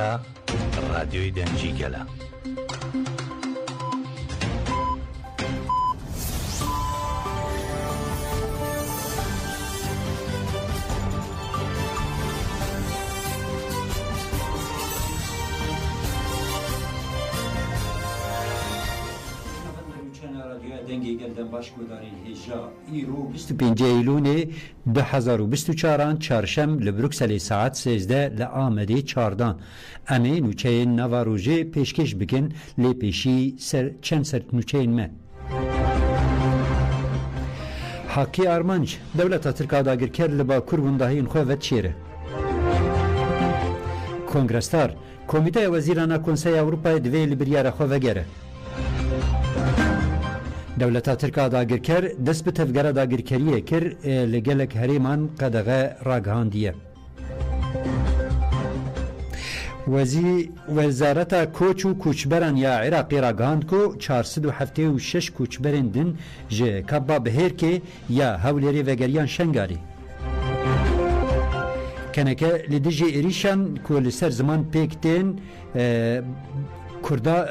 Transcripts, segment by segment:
Ara Radyoyu Denci Gela. پنج ایلون 2024 چهارشنبه لبروکسل ساعت 13 لآمده 14 امی نوچه نواروژه پیشکش بکن لی پیشی چند سر نوچه ما حاکی آرمانج دولت ترکا داگر کرد لبا کربوندهی خواه و چیره کنگرستار کمیته وزیران کنسای اروپای دوی لبریار خواه و گره دولت ترکا داگر کرد دست به تفگره داگر کریه کرد لگلک هریمان قدغه راگهاندیه وزارت کوچ و کوچبران یا عراقی راگهاند کو 476 کوچبران دن جه کبا بهر که یا هولیری وگریان شنگاری کنکه لدیجی ایریشان کو لسر زمان پیکتین کردا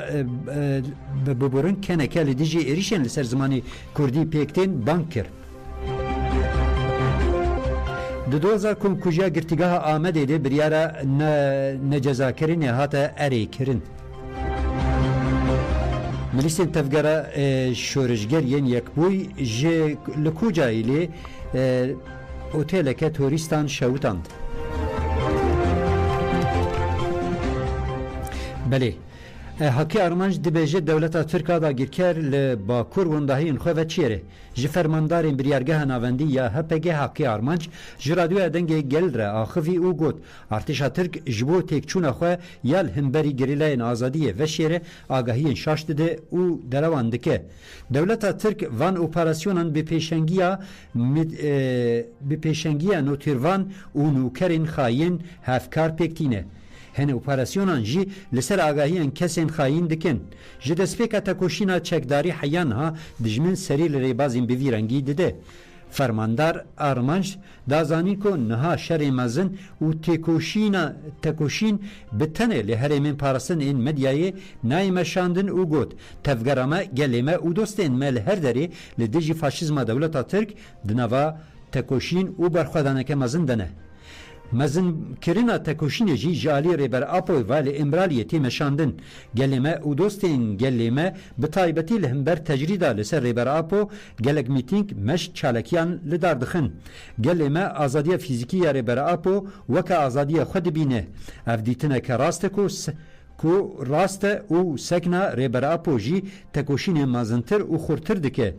ببرن کنه که لدیجی ایریشن لسر زمانی کردی پیکتین بانکر دوزار کن کجا گرتگاه آمده ده بریاره نجزاکرین هاتا اری کرن ملیسین تفگره شورشگرین یک بوی جه لکوجایی لی اوتیل که توریستان شوتاند بله حاکی آرمانج دبیجه دولت ترکا دا گیرکر لباکور وندهین خواه و چیره جه فرماندارین بریارگاه ناوندی یا هپگه حاکی آرمانج جرادوی دنگه گل را آخوی او گوت ارتشا ترک جبو تکچون خواه یال همبری گریلاین آزادیه و شیره آگاهین شاشت ده او دروانده که دولت ترک وان اپراسیونان به پیشنگیا نوتیروان او نوکرین خاین هفکار پکتینه هن اپراسیونان جی لسر آگاهیان کسین خاین دکن جه دسپیکا تکوشینا چکداری حیان ها دجمن سری لریبازین بویرنگی دده فرماندار آرمانج دازانی کو نها شر مزن و تکوشین بتنه لحرمین پارسن این مدیای نایمشاندن او گوت تفگرامه گلیمه او دوستین مل هر داری لدیجی فاشیزما دولتا ترک دنوا تکوشین او برخوادانه که مزن دنه مزن کرنا تکوشین جی جالی ریبر اپوی ولی امرالیه تیمشاندن گلیمه او دوستین گلیمه بطایبتی لهمبر تجریده لسر ریبر اپو گلگ میتینگ مش چالکیان لداردخن گلیمه آزادی فیزیکی ریبر اپو وکا آزادی خود بینه افدیتنه که راسته کو راسته او سکنا ریبر اپو جی تکوشین مازنتر او خورتر دکه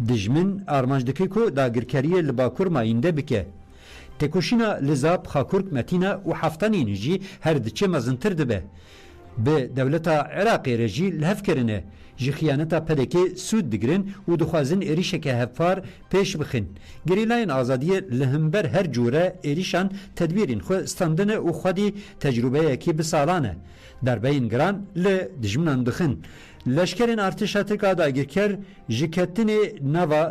دجمن آرمانج دکه کو داگرکریه لباکور ماینده بکه تکوشینا لزاب خاکورک متینا و حفتانی نجی هر دچه مزنتر دبه به دولت عراقی رجی لحف کرنه جی خیانتا پدکی سود دگرن و دخوازن ایریشه که هفار پیش بخین گریلاین آزادی لهمبر هر جوره ایریشان تدبیرین خو استندنه و خودی تجربه یکی بسالانه در بین گران لدجمنان دخن لشکرین ارتشا ترکا داگیر کر جکتن نوا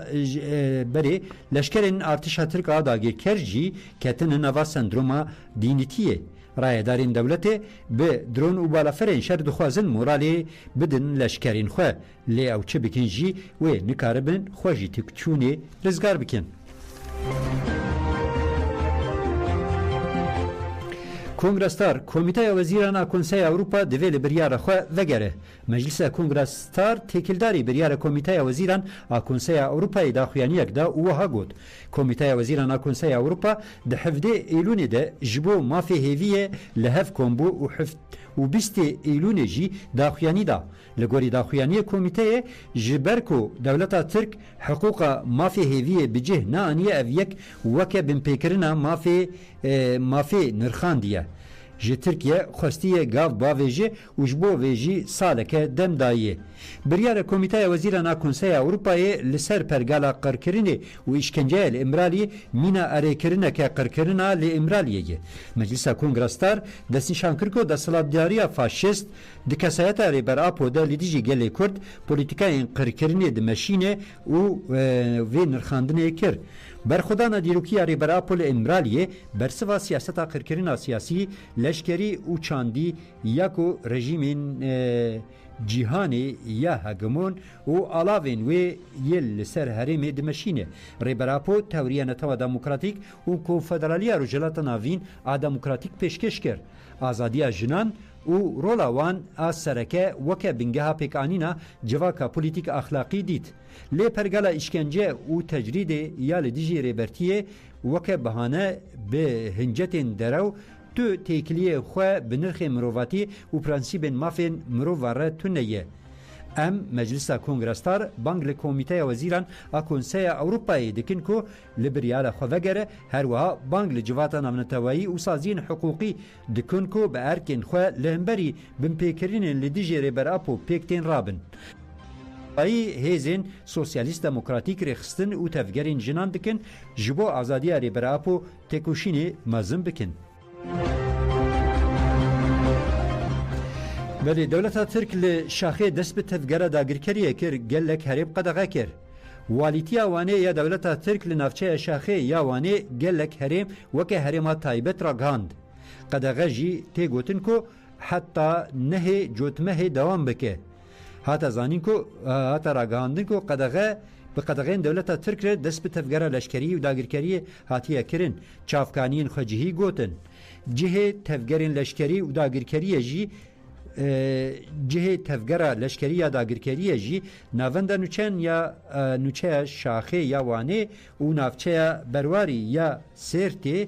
بری لشکرین ارتشا ترکا داگیر کر جی کتن نوا سندروما دینیتیه رایدارین دولته به درون و بالافرین شر دخوازن مورالی بدن لشکرین خواه لی او چه بکن جی و نکاربن خواجی تکچونه رزگار بکن کنگرستار کمیته وزیران کنسای اروپا دویل بریار خواه وگره مجلس کنگرستار تکیلداری بریار کمیته وزیران کنسای اروپای داخویانی یک دا اوها گود کمیته وزیران کنسای اروپا ده هفده ایلون ده جبو مافی هیویه لحف کنبو و 20 ایلون جی داخویانی دا لگوری داخویانی کمیته جبرکو دولتا ترک حقوق مافی هیویه بجه نانیه اویک وکه بمپیکرنا مافی نرخاندیه جه ترکیه خوستیه گاف باویجه و جبو ویجی سالکه دم دایه بریار کمیته وزیران کنسای اروپای لسر پرگالا قرکرینه و اشکنجه الامرالی مینا اریکرینه که قرکرینه لامرالیه مجلس کنگرستار دستنشان کرکو دستلابداریا فاشیست دکسایت ریبر اپو ده لیدیجی گلی کرد پولیتیکای قرکرینه دمشینه و نرخاندنه کرد برخودانا دیروکیا ریبراپول امرالیه برسوا سیاستا قرکرین سیاسی لشکری و چاندی یکو رژیمین جیهانی یا هگمون و علاوین و یل سر هرم دمشینه ریبراپو توریه نتوا دموکراتیک و کنفدرالیا رجلات ناوین دموکراتیک پیشکش کرد آزادی جنان و رولاوان از سرکه وکه بنگه پیکانینا جواکا پولیتیک اخلاقی دید لی پرگلا اشکنجه و تجرید یا لدیجی ریبرتیه وکه بهانه به هنجتین درو تو تکلیه خواه بنرخ مروواتی و پرانسیب مافین مروواره تونیه ام مجلس کنگرستار بانگ لکومیته وزیران اکونسه اوروپایی دکن که لبریال خواه هر وها بانگ لجواتا نامنتوایی و سازین حقوقی دکن که به ارکن خواه لهمبری بمپیکرین لدیجی ریبر اپو پیکتین رابن ای هیزن سوسیالیست دموکراتیک رخستن و تفگرین جنان دکن جبو آزادی ریبر اپو تکوشین مزم بکن بله دولتا ترک لشاخه دست به تفگره داگرکریه کر گلک هریب قدغه کر والیتی آوانه یا دولتا ترک لنافچه شاخه یا وانه گلک هریم وکه هریما تایبت را گاند قدغه جی تی گوتن کو حتی نه جوتمه دوام بکه حتی زانین کو حتی را گاندن کو قدغه به قدغین دولتا ترک را دست به تفگره لشکری و داگرکریه حتیه کرن چافکانین خوجهی گوتن جه تفگرین لشکری و داگرکریه جی جهه تفگره لشکری یا داگرکریه جی ناونده نوچن یا نوچه شاخه یا وانه و نافچه برواری یا سرته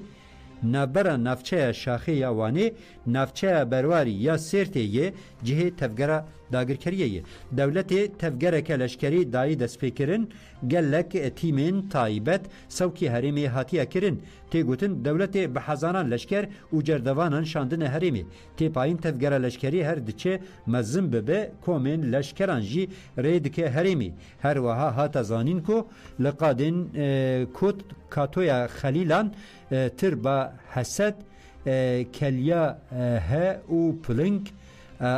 نبره نافچه شاخه یا وانه نافچه برواری یا سرته یه جهه تفگره داگرکریه یه دولت تفگره که لشکری دایی دست پیکرن گلک تیمین تایبت سوکی هرمی هاتیه کرن تی گوتن دولت بحزانان لشکر و جردوانان شاندن هرمی تی پایین تفگره لشکری هر دچه مزم ببه کومن لشکران جی ریدکه هرمی هر وها هات زانین کو لقادن کت کاتویا خلیلان تربا حسد کلیا ها و پلنگ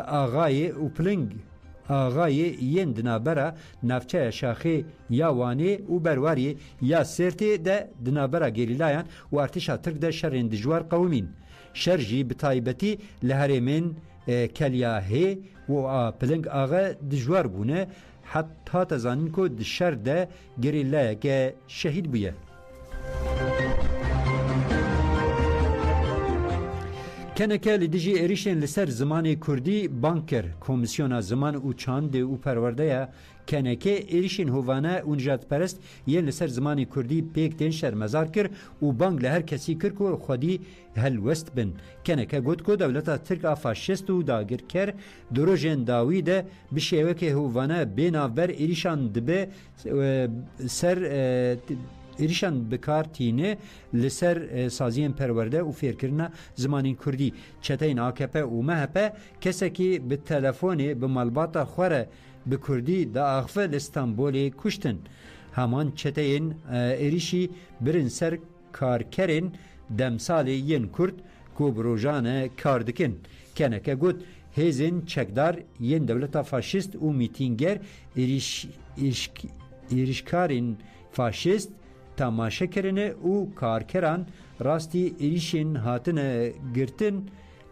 آغای و پلنگ آغای یندنا برا نفچه شاخه یا وانه و برواری یا سرته ده دنابرا گریلایان و ارتشا ترک ده شرین دجوار قومین شرجی بطایبتی لهرمین کلیاهی و پلنگ آغا دجوار بونه حتی تزانین که دشر ده گریلای که شهید بویه کنکه لدیجی ایریشن لسر زمان کردی بانکر کمیسیون زمان او چاند او پرورده کنکه ایریشن هوانه و نجات پرست یه لسر زمان کردی پیک تین شرمزار کر و بانک لهر کسی کر که خودی هلوست بن کنکه گوت که دولتا ترک فاشیست و داگر کر دروژن داوی ده بشیوه که هوانه بیناور ایریشان دبه سر ایریشان بکار تینه لسر سازین پرورده و فیرکرنا زمانی کردی چتین AKP و MHP کسی که به تلفونی به مالباتا خوره به کردی دا آخفه لستانبولی کشتن همان چتین ایریشی برن سر کارکرین دمسالی ین کرد که بروژان کاردکن کنه که گود هیزن چکدار ین دولتا فاشیست و میتینگر ایریشکارین فاشیست تماشا کرنه و کارکران راستی ایریشین هاتن گرتن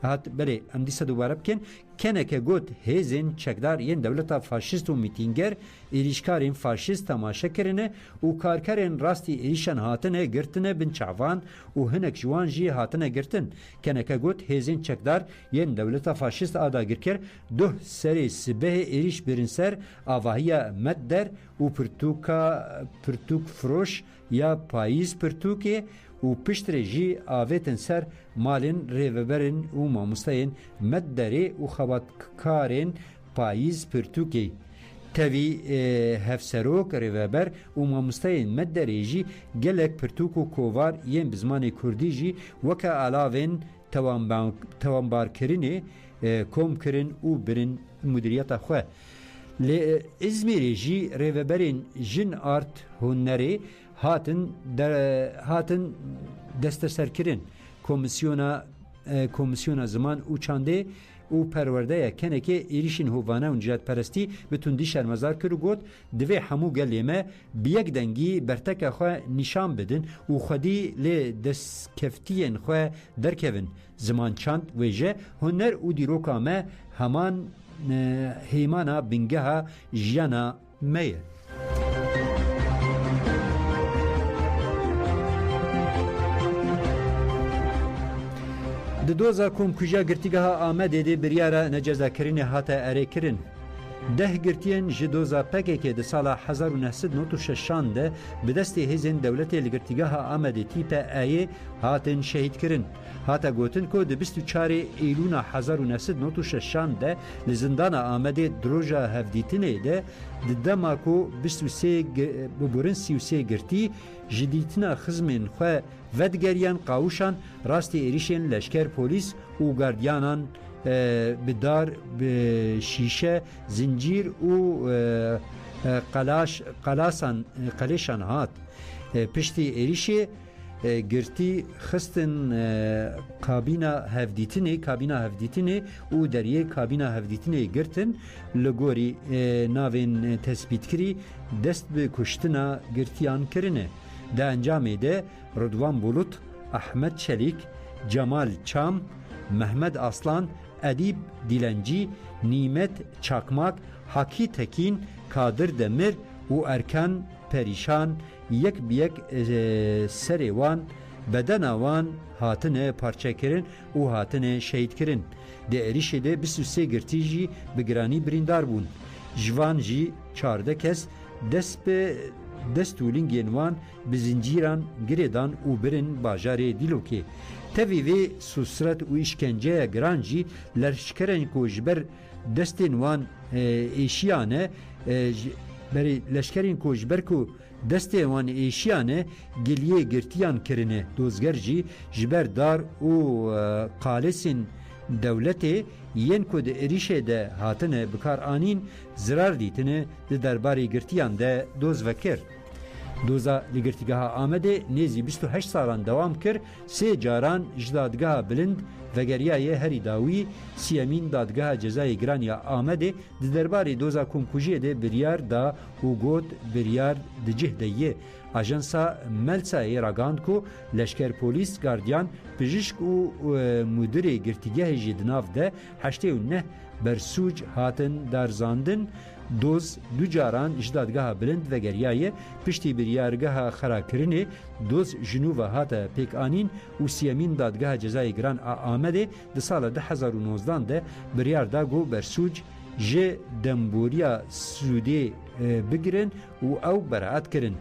هات بله ام دیسا دوباره بکن کنه که گوت هیزن چکدار ین دولتا فاشیست و میتینگر ایریشکارین فاشیست تماشا کرنه و کارکرین راستی ایریشان هاتن گرتنه بن چعوان و هنک جوان جی هاتن گرتن کنه که گوت هیزن چکدار ین دولتا فاشیست آدا گرکر دو سری سبه ایریش برنسر آواهی مددر و پرتوک فروش یا پاییز پرتوکه و پشتر جی آویتن سر مالین ریوبرن و ماموستین مددره و خواتکارین پاییز پرتوکی تاوی هفسروک ریوبر و ماموستین مددره جی گلک پرتوک و کووار ین بزمان کردی جی وکا علاوین توانبار کرنه کوم کرن و برن مدیریت خواه لإزميري جي ريفبرين جن آرت هنري هاتن دستسر کرن کمیسیون زمان او چانده û perwerdeya kenekê êrişên hovane û cihatperestî bi tundî şermezar kir û got divê hemû gelê me bi yek dengî berteka xwe nîşan bidin û xwedî lê destkeftiyên xwe derkevin. Zimançand wêje huner û dîroka me heman hêmana bingeha jiyana me ye. Di doza komkuja girtîgeha Amedê de biryara necezakirinê hate erêkirin. 10 girtiyên ji doza PKK di sala 1996 de bi destê hêzên dewletê li girtîgeha Amedê tîpe Eyê hatin şehîdkirin. Hata gotin ku di 24 Eylûna 1996 de li zindana Amedê droja hevdîtinê de di dema ku 23 biburin 33 girtî ji dîtina xizmên xwe vedgeriyan qawûşan rastî êrişên leşker polîs û gardiyanan bi dar bi şîşe zincîr û qeleşan hat. Piştî êrişê girtî xistin kabîna hevdîtinê û deriyê kabîna hevdîtinê girtin li gorî navên tespîtkirî dest bi kuştina girtiyan kirine. Di encamê de Rıdvan Bulut, Ahmet Çelik, Cemal Çam, Mehmet Aslan, Edip Dilenci, Nimet Çakmak, Haki Tekin, Kadir Demir û Erkan Perişan yek bi yek serê wan bedena wan hatine parçekirin û hatine şehîdkirin. Di êrişê de 23 girtî jî bi giranî birîndar bûn. Ji wan jî 14 kes destûlingên wan bi zincîran girêdan û birin bajarê Dîlokê. Tevî vê susret û îşkenceya giran jî leşkerên ku ji ber destên wan êşiyane leşkerên ku ji ber ku destê wan êşiyane giliyê girtiyan kirine. Dozger jî ji ber dar û qalesên dewletê yên ku di êrişê de hatine bikar anîn zirar dîtine di derbarê girtiyan de doz vekir. Doza li girtîgeha Amedê nêzî 28 salan dewam kir, sê caran ji dadgeha bilind vegeriyayê herî dawî siyemîn dadgeha cezayê giran ya Amedê di derbarê doza komkujiyê de biryar da û got biryar di cih de yê. Ajansa Melsayê ragand ku leşker polîs, gardiyan, pijîşk û mudirê girtîgehê jî di nav de 89 bersûc hatin darzandin. Doz du caran ji dadgeha bilind vegeriyayê piştî biryargeha xerakirinê doz ji nû ve hate pêkanîn û siyemîn dadgeha cezayê giran a Amedê di sala 2019 de biryar da got bersûc ji demboriya Sûdê bigirin û ew beraet kirin.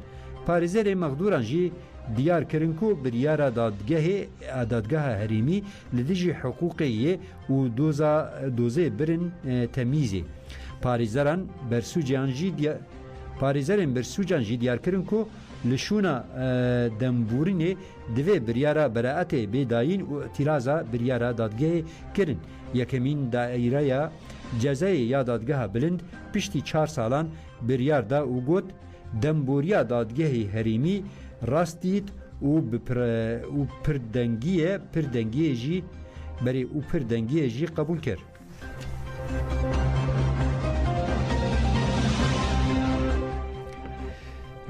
Parêzerê mexdûran jî diyar kirin ku biryara dadgeha herêmî li dijî hiqûqê yê û dozê birin temîzê. Parêzeran bersûcan jî diyar kirin ku li şûna demborînê divê biryara beraetê bêdayîn û îtîraza biryara dadgehê kirin. Yekemîn daîreya cezayê ya dadgeha bilind piştî 4 salan biryar da û got demboriya dadgehê herêmî rast dît û pirdengiyê jî qebûl kir.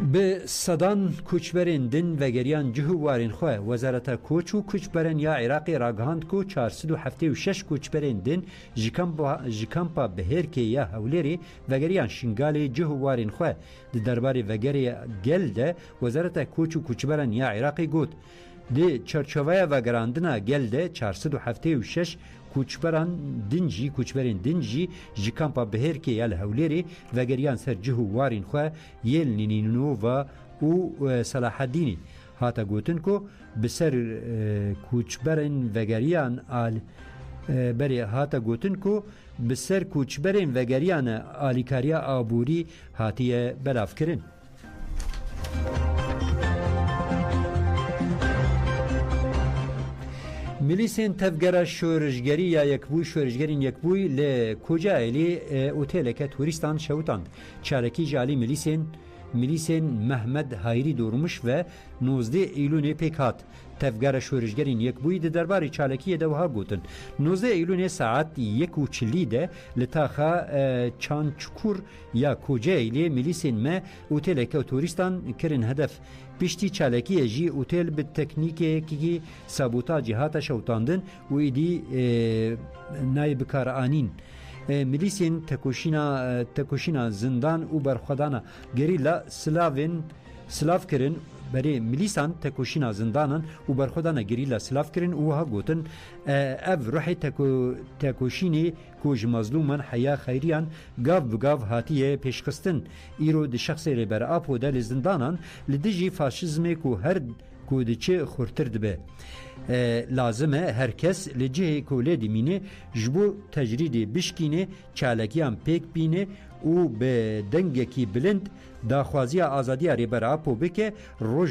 Bi sedan koçberên din vegeriyan cihû warên xwe Wezareta Koç û Koçberên ya Iraqê ragihand ku 476 koçberên din ji kampa Bihêrkê ya Hewlêrê vegeriyan şingalê cihû warên xwe. Di derbarê vegerê gel de Wezareta Koç û Koçberên ya Iraqê got di çerçeveya vegerandina gel de 476 koçberên din jî ji kampa Bihêrkê ya li Hewlêrê vegeriyan ser cihû warên xwe yên Nînînova û Salaheddînê. Hata gotin ku bi ser koçberên vegeriyan vegeriyan alîkariya aborî hatiye belavkirin. Milisên tevgera şoreşgerî ya şoreşgerên yekbûyî li Kocaelî oteleke turîstan şewitand. Çarekî ji alî milisên میلیسین محمد هایری دورمش و 19 ایلون پیکات تفگر شورشگرین یک بوی درباره چالکی دوها گوتن 19 ایلون ساعت 1:40 ده لتاخا چانچکور یا کوجایلی میلیسین ما اوتل که توریستان کرن هدف پشتی چالکی جی اوتل به تکنیکی کی سابوتاج هات شوتاندن و ایدی نایب کار آنین میلیسین تکوشینا زندان و برخدانا گریلا سلاف کرن برای میلیسان تکوشینا زندانن و برخدانا گریلا سلاف کرن و ها گوتن اف روح تکوشینی کوج مظلومن حیا خیریان گاو بگاو هاتیه پیشکستن ایرو د شخص ریبر اپو دل زندانان لدیجی فاشیزم کو هر کودچه خورتر دبه لازمه هر کس لجه کوله دیمینه جبو تجریدی بشکینه چالکیان پیک بینه او به دنگکی بلند داخوازی آزادی ریبر اپو بکه روژ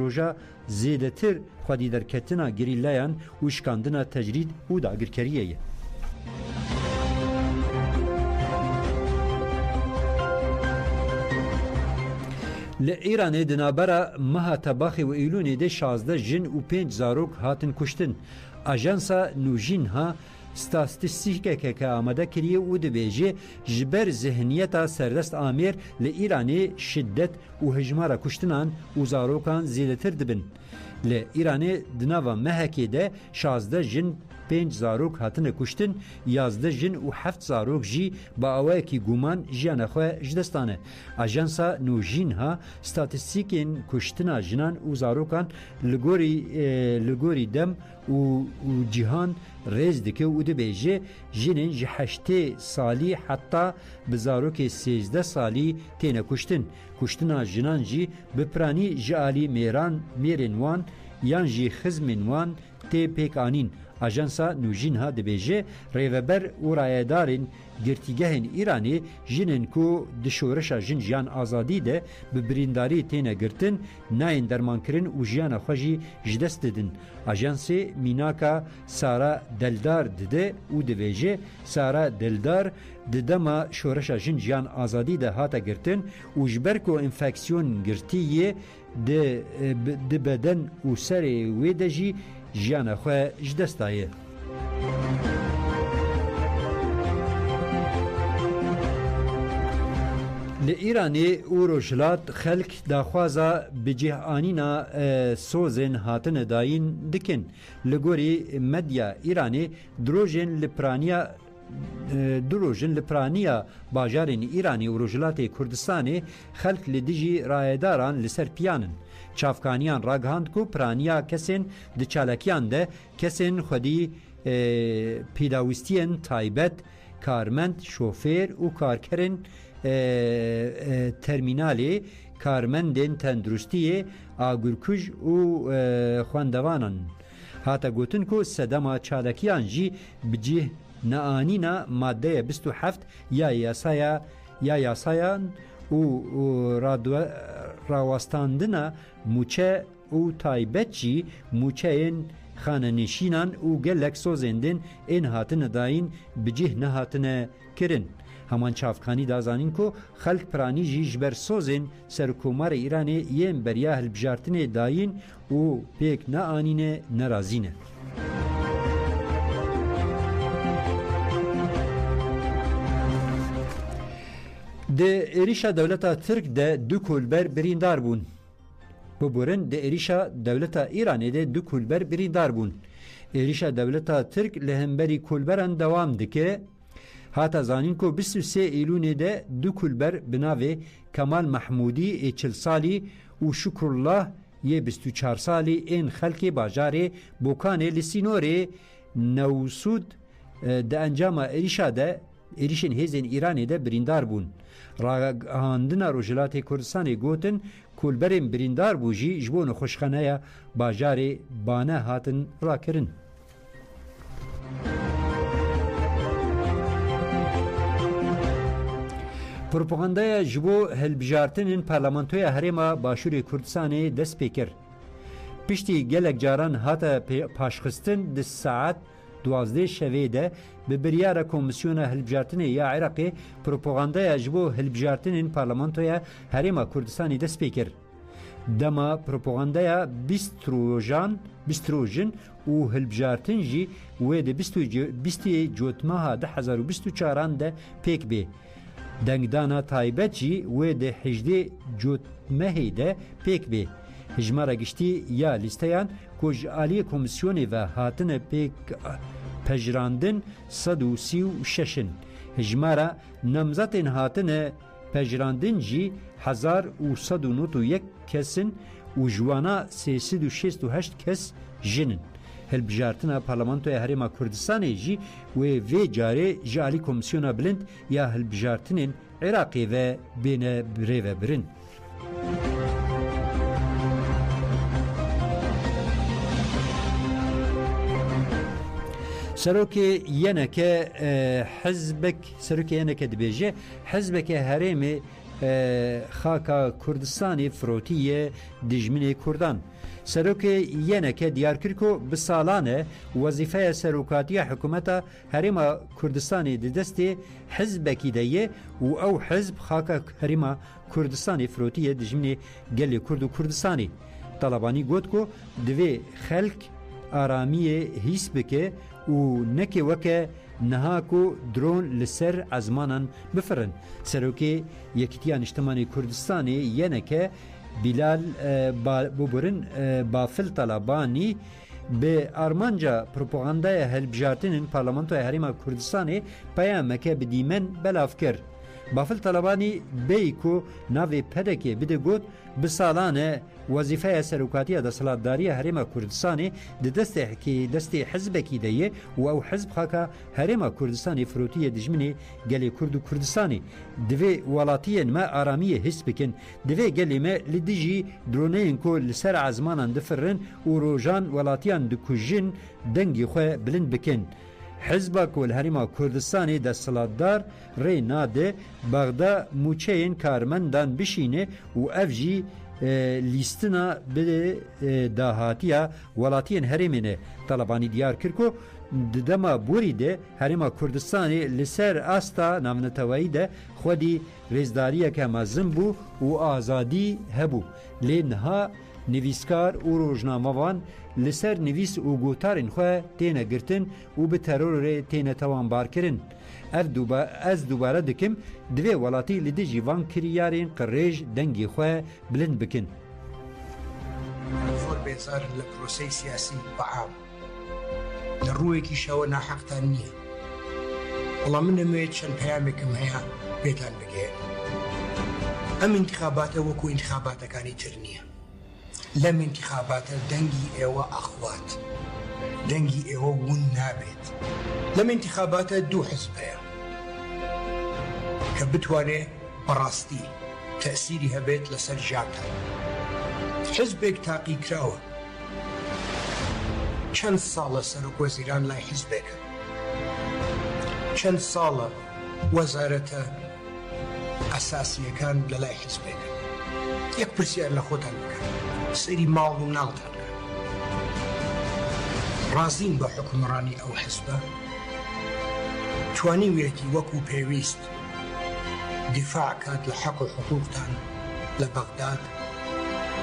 روژا زیدتر خودی در کتنا گریلایان و شکاندنا تجرید و داگرکریه لإيران دنابرا مها تباخي و إيلوني دي 16 جن و 5 زاروك هاتن كشتن أجانسا نوجين ها ستاتستیکه که آماده کریه و دبیجه جبر ذهنیتا سردست آمیر لإيراني شدت و هجمارا کشتنان و زاروکان زیدتر دبن لإيراني دناوا مهکی ده 16 جن 5 زاروک هاتن کشتن 11 جن و 7 زاروک جی با اوای کی گومان جیان خو جدستانه اژانسا نوجین ها ستاتستیکین کشتنا جنان و زاروکان لګوري دم و جهان رز دکه و د بیجه جنن جهشته سالی حتی بزاروک 13 سالی تینه کشتنا جنان جی بپرانی جالی میرنوان یان جی خزمنوان تی پیکانین اجانسا نوجین ها دبیجه ریوبر و رایدارین گرتیگهن ایرانی جنن کو دشورشا جن جیان آزادی ده به برینداری تینه گرتن ناین درمان کرن و جیان خوشی جدست ددن اجانسی میناکا سارا دلدار دده و دبیجه سارا دلدار ددما شورشا جن جیان آزادی ده هاتا گرتن و جبر کو انفکسیون گرتیه ده بدن و سر ویدجی جیان خواه جدستایه لإيراني و روجلات خلق داخوازا بجه آنينا سوزن هاتن داين دكن لغوري مديا إيراني دروجن لپرانیا باجارین ایرانی و روجلات کردستانی خلق لدیجی رایداران لسر پیانن چافکانیان راگهاند کو پرانیا کسین د چالکیان ده کسین خودی پیداوستین تایبت کارمند شوفیر و کارکرین ترمینالی کارمندین تندرستی آگرکوژ و خواندوانان هاتا گوتن کو سدما چالکیان جی بجیه نآنینا ماده 27 یا یاسایان و راوستاندنا موچه و تایبت جی موچه این خاننشینان و گلک سوزندن این هاتن داین بجیه نهاتن کرن همان چافکانی دازانین کو خلق پرانی جی جبر سوزن سرکومار ایرانی یم بریا هلبجارتن داین و پیک نآنین نرازینه د ایریشا دولتا ترک ده دو کولبر بریندار بون ببورن د ایریشا دولتا ایرانی ده دو کولبر بریندار بون ایریشا دولتا ترک لهمبری کولبران دوام دکه هاتا زانین کو 23 ایلون ده دو کولبر بناوه کمال محمودی 40 سالی و شکرالله 24 سالی این خلق باجاره بوکانه لسینوره نوسود ده انجام ایریشا ده ایریشن هزین ایرانی ده بریندار بون راگهاندنا روجلات کردستانی گوتن کولبرین بریندار بوجی جبون خوشخانه باجار بانه هاتن را کرن پروپاگاندای جبو هلبجارتنین پارلمانتوی هرما باشور کردستانی دست پیکر پشتی گلک جاران هاتا پاشخستن ده ساعت دوازده شوی ده به بریار کمیسیون هلبجارتن یا عراقی پروپاگاندای جبو هلبجارتن پارلمانتویا هریما کردستانی دست پیکر. دما پروپاگاندای بیستروژن و هلبجارتن جی و ده بیستی جوتماها 2024 ده پیک بی. دنگدانا تایبت جی و ده 18 جوتمهی ده پیک بی. هجمارا گشتی یا لیستیان کج آلی کمیسیونی و هاتن پیک پجراندن 136 هجمارا نمزتین هاتن پجراندن جی 1191 کسن و جوانا 368 کس جنن. هلبجارتنا پارلمانتوی هریما کردستانی جی و وی جاره جالی کمیسیونا بلند یا هلبجارتنین عراقی و بین بری و برن. سروکی ینک حزبک سروکی ینک دبیجه حزبک هرمی خاکا کردستانی فروتیه دجمنی کردان سروکی ینک دیار کرکو بسالانه وظیفه سروکاتی حکومت هرما کردستانی دستی حزبکی دیه و او حزب خاکا هرما کردستانی فروتیه دجمنی گلی کرد و کردستانی طلبانی گوت کو دوی خلق آرامی هیس بکه و نکی وکه نهاکو درون لسر ازمانان بفرن سروکی یکتیان اجتماعی کردستانی یعنی که بلال ببرن بافل طلبانی به آرمانجا پروپاگاندای هلبجارتنین پارلمانتوی هریما کردستانی پیامکه بدیمن بلاف کرد. بافل طلبانی بیکو ناوی پدکی بده گود بسالانه وظیفه سروکاتی دستلاتداری هریما کردستانی دستی حزبکی دیه و او حزب خاکا هریما کردستانی فروتی دجمنی گلی کرد و کردستانی دوی ولاتین ما آرامی حس بکن دوی گلی ما لدیجی درونین کو لسر عزمانان دفرن و روژان ولاتیان دکوژن دنگی خواه بلند بکن حزبك والهريما كردستاني دستلاتدار ري ناده بغدا موچين كارمندان بشينه و افجي لیستنا به داهاتیا ولاتین هرمینه طلبانی دیار کرکو دما بوری ده هرما کردستانی لسر آستا نامنتوایی ده خودی رزداریه که مزم بو و آزادی هبو لینها نویسکار و روزنامه‌وان لسر نویس و گوتارن خواه تینه گرتن و به ترور تینه توان بار کرن از دوباره دکم دوی ولاتی لده جیوان کریارین قریج دنگی خواه بلند بکن زور بیزار لپروسی سیاسی و عام لروی کی شو ناحقتان نیه والله من نمید شن پیامکم هیا بیتان بگه ام انتخابات وکو انتخابات کانی ترنیه لم انتخابات دنگی ایوه اخوات دنگی ایوه ون نابت لم انتخابات دو حزبه كبتواني براستي تأثيري هبيت لسر جاتا حزبك تاقي كراوة چند سالة سرق وزيران لاي حزبك چند سالة وزارة أساسية كان للاي حزبك يك برسيار لخوتان بكان سيري مال ونالتان رازين بحكمراني أو حزبه تواني ويتي وكو بيويست دفاع كانت لحق وحقوقتان لبغداد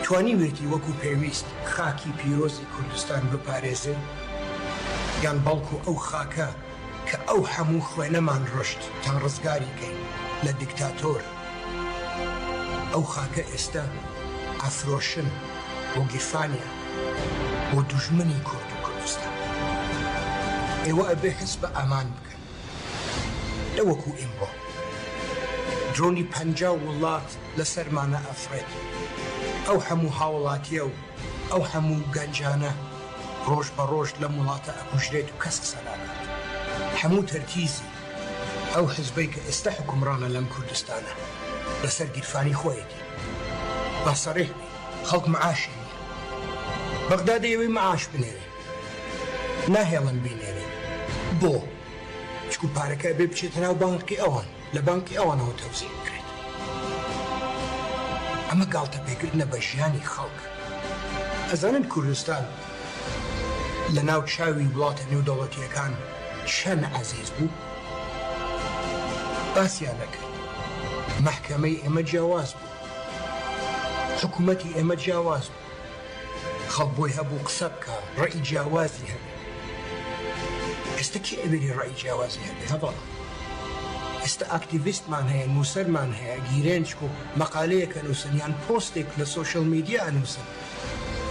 تواني ويتي وكو بيويست خاكي بيروزي كردستان بباريزي يان بالكو أو خاكا كأو حمو خوينمان رشد تان رزقاري كين لديكتاتور أو خاكا استا عفروشن وقفانيا ودجمني كردستان ايوا ابي حسب امان بكن لوكو امبو دروني پنجا ولات لسر مانا افرد او حمو حاولاتيو او حمو گنجانا روش بروش لمولاتا اكوشريت وكسك سلالات حمو تركيزي او حزبيك استحكم رانا لم كردستانا لسر قرفاني خويتي بصريح بي خلق معاشي بغداد يوي معاش بنيري ناهيلن بينيري بو چکو پارەکە بێ بچێتەناو بانکی ئەوان لە بانکی ئەوانەوە تەوزیع بکرێت ئەمە گاڵتە پێکردنە بە ژیانی خەڵک ئەزانن کوردستان لە ناو چاوی وڵاتە نێودەوڵەتیەکان چەند عەزیز بوو باسییان نەکرد. محکەمەی ئێمە جیاواز بوو، حکوومەتی ئێمە جیاواز بوو، خەڵک بۆی هەبوو قسە بکە، ڕێی جیاوازی هەبێ. ئێستا کێ ئەبێری ڕێی جیاوازی هەبێ؟ هەبڵە ئێستا ئاکتیڤیستمان هەیە، نووسەرمان هەیە، گیرێنچ و مەقالەیەکە نووسن یان پۆستێک لە سۆشەڵ میدیا ئەنووسن،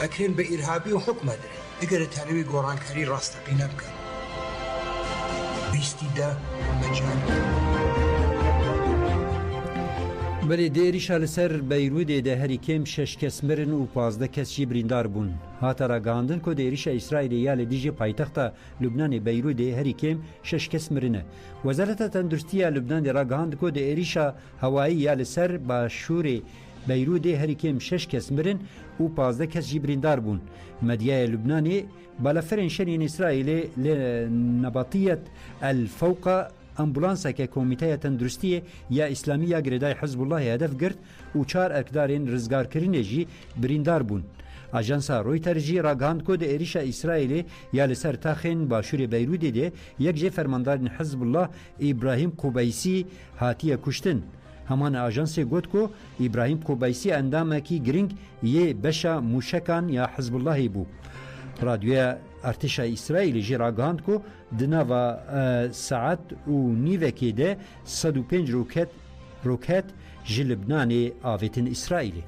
ئەکرێن بە ئیرهابی و حکومە درێن. ئەگەر دەتانەوێت گۆڕانکاری ڕاستەقینە بکەن بیستیدا مەجال. بەێ دێریشە لەسەر بەیرودێدا هەریکێم 6 کەس مرن و 15 کەسشی بریندار بوون. هاتە ڕاگەاندن کۆ دێریشە ئیسرائیلی یا لە دیژی پایتەختە لوبنانی بەیرودێ هەریکێم 6 کەس مرنە. وەزارەتە تەندروستیە لوبنانی ڕاگەاند کۆ دە ئێریشە هەوایی یا لەسەر باشوورێ بەیرودێ هەریکێم 6 کەس مرن و 15 کەسشی بریندار بوون. مەدیایە لوبنانی بالەفرێن شەنین ئیسرائیلێ لە نەباتیەت ئەلفەوقە ئەمبولانسێکە کۆمیتەیە تەندروستیە یا ئیسلامی یا گرێدای حزب الله هەدەف گرت و 4 ئەکدارێن ڕزگارکردنێژی بریندار بوون. ئاژانسا ڕۆیتەرژی ڕاگەاند کۆ دە ئێریشە ئیسرائیلێ یا لەسەر تاخێن باشووری بەیرودێ دێ یەکجێ فەرماندارن حزب الله ئیبراهیم قوبەیسی هاتیە کوشتن. هەمان ئاژانسێ گوت کۆ ئیبراهیم قوبەیسی ئەندامێکی گرنگ یێ بەشە موشەکان یا حزب اللهی بوو. رادیۆە ئەرتشە ئیسرائیلی ژی ڕاگەاند کۆ دناوە سەعات و نیڤێکێدە 105 ڕۆکەت ji Libnanê avêtin İsraîlê.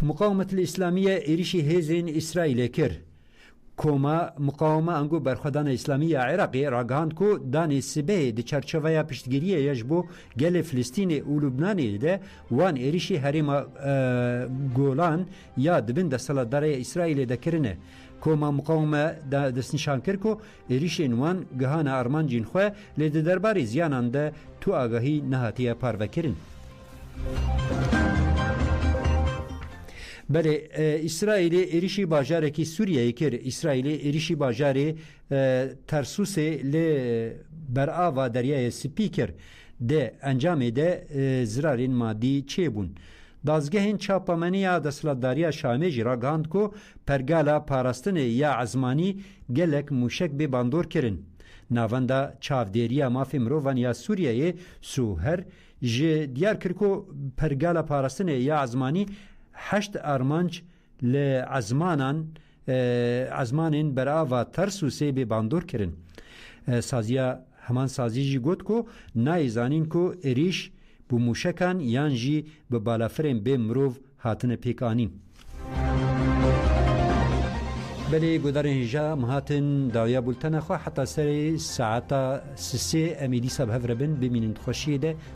Muqawemetil İslamiye êrişî hêzên İsraîlê kir. Koma muqaweme ango berxwedana İslamî ya Iraqê ragihand ku danê sibehê di çerçeveya piştgiriyê ji bo gelê Filîstînê û Lubnanê de wan êrişî herêma Golan ya dibin desthilatdaraya İsraîlê de kirine. Koma muqaweme destnîşan kir ku êrişên wan gihana armancên xwe lê di derbarê ziyanan de tu agahî nehatiye parvekirin. Belê İsraîlê êrişî bajarekî Sûriyeyê kir. İsraîlê êrişî bajarê Tersusê lê berava deryayê Spî kir. De encamê de zirarên madî çêbûn. Dazgehên çapameniya desthilatdariya Şamê jî ragihand ku pergala parastinê ya ezmanî gelek mûşek bê bandor kirin. Navenda çavdêriya mafê mirovan ya Sûriyeyê Sûher ji diyar kir ku pergala parastinê ya ezmanî 8 armanc li ezmanên berava Tersusê bê bandor kirin. Saziya heman sazî jî got ku nayê zanîn ku êrîş bu mûşekan yan jî bi balafirên bê mirov hatine pêkanîn. Belê gudarên hêja mihatin dawiya bultena xwe heta serê saeta 3 em ê dîsa bi hev re bin bimînin xweşiyê de